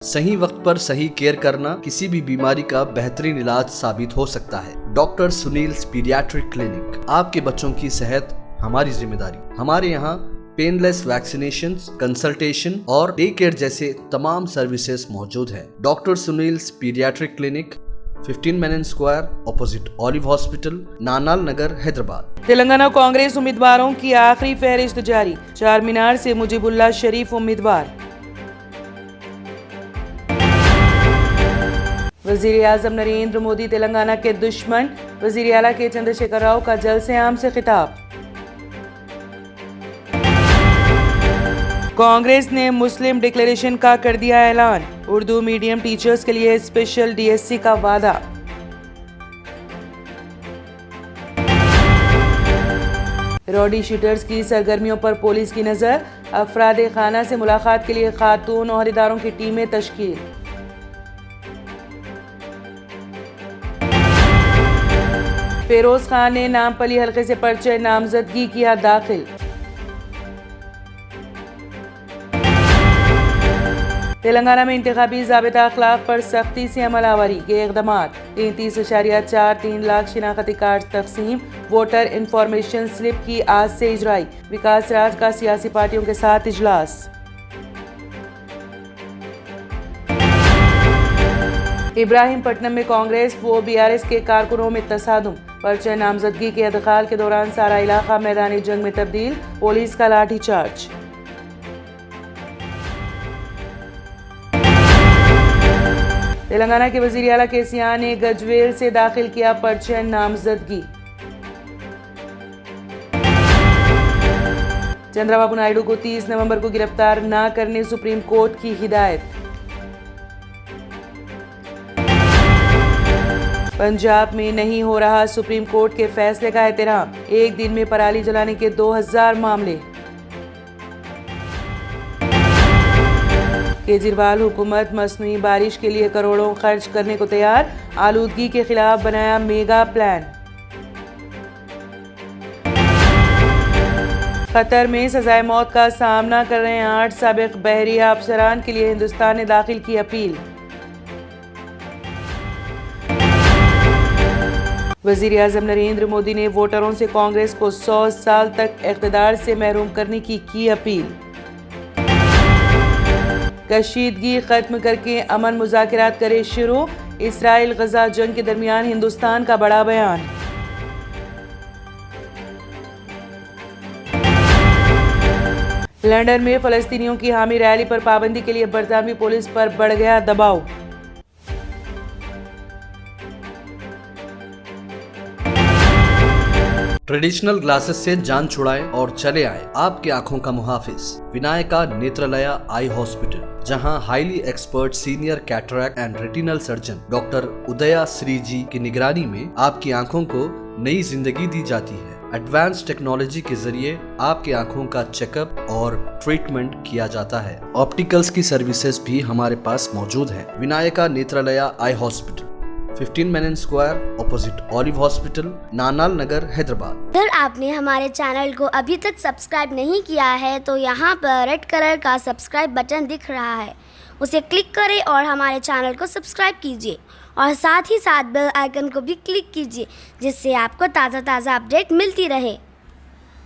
सही वक्त पर सही केयर करना किसी भी बीमारी का बेहतरीन इलाज साबित हो सकता है। डॉक्टर सुनील पीडियाट्रिक क्लिनिक, आपके बच्चों की सेहत हमारी जिम्मेदारी। हमारे यहाँ पेनलेस वैक्सीनेशन, कंसल्टेशन और डे केयर जैसे तमाम सर्विसेज मौजूद हैं। Doctor Sunil paediatric clinic, 15 Menon square, opposite Olive hospital, Nanal Nagar, Hyderabad. Telangana Congress उम्मीदवारों की आखिरी फहरिस्त जारी। चार मीनार से मुजीबुल्लाह शरीफ उम्मीदवार। वजीर आजम नरेंद्र मोदी तेलंगाना के दुश्मन, वजीर आला के चंद्रशेखर राव का जलसे आम से खिताब। कांग्रेस ने मुस्लिम डिक्लेरेशन का कर दिया ऐलान। उर्दू मीडियम टीचर्स के लिए स्पेशल डीएससी का वादा। रॉडी शूटर्स की सरगर्मियों पर पुलिस की नजर। अफरादे खाना से मुलाकात के लिए खातून ओहदेदारों की टीमें तश्कील। फेरोज खान ने नामपली हल्के से पर्चे नामजदगी किया दाखिल। तेलंगाना में इंतखाबी ज़ाबिता अखलाक पर सख्ती से अमलावरी के इक़दामात। 33.43 लाख शिनाख्ती कार्ड तकसीम। वोटर इंफॉर्मेशन स्लिप की आज से इजराई। विकास राज का सियासी पार्टियों के साथ इजलास। इब्राहिमपट्टनम में कांग्रेस व बीआरएस के कारकुनों में तसादुम। पर्चे नामजदगी के अदखाल के दौरान सारा इलाका मैदानी जंग में तब्दील। पुलिस का लाठीचार्ज। तेलंगाना के वजीर आला केसीआर ने गजवेल से दाखिल किया पर्चे नामजदगी। चंद्रबाबू नायडू को 30 नवंबर को गिरफ्तार न करने सुप्रीम कोर्ट की हिदायत। पंजाब में नहीं हो रहा सुप्रीम कोर्ट के फैसले का एहतराम। एक दिन में पराली जलाने के 2000 मामले। केजरीवाल हुकूमत मसनूई बारिश के लिए करोड़ों खर्च करने को तैयार। आलूदगी के खिलाफ बनाया मेगा प्लान। कतर में सजाए मौत का सामना कर रहे 8 साबिक बहरिया अफसरान के लिए हिंदुस्तान ने दाखिल की अपील। वजीर आजम नरेंद्र मोदी ने वोटरों से कांग्रेस को 100 साल तक इक़्तिदार से महरूम करने की अपील। कशीदगी खत्म करके अमन मुज़ाकरात करे शुरू। इसराइल गजा जंग के दरमियान हिंदुस्तान का बड़ा बयान। लंदन में फलस्तीनियों की हामी रैली पर पाबंदी के लिए बरतानवी पुलिस पर बढ़ गया दबाव। ट्रेडिशनल ग्लासेस से जान छुड़ाएं और चले आए आपकी आंखों का मुहाफिज विनायका नेत्रालया आई हॉस्पिटल, जहां highly expert senior cataract and retinal surgeon doctor उदया श्री जी की निगरानी में आपकी आंखों को नई जिंदगी दी जाती है। एडवांस टेक्नोलॉजी के जरिए आपकी आंखों का चेकअप और ट्रीटमेंट किया जाता है। ऑप्टिकल्स की सर्विसेज भी हमारे पास मौजूद है। Vinayaka Netralaya eye hospital, 15 Menon square, opposite Olive hospital, Nanal Nagar, Hyderabad. अगर आपने हमारे चैनल को अभी तक सब्सक्राइब नहीं किया है तो यहाँ पर रेड कलर का सब्सक्राइब बटन दिख रहा है, उसे क्लिक करें और हमारे चैनल को सब्सक्राइब कीजिए और साथ ही साथ बेल आइकन को भी क्लिक कीजिए, जिससे आपको ताज़ा अपडेट मिलती रहे।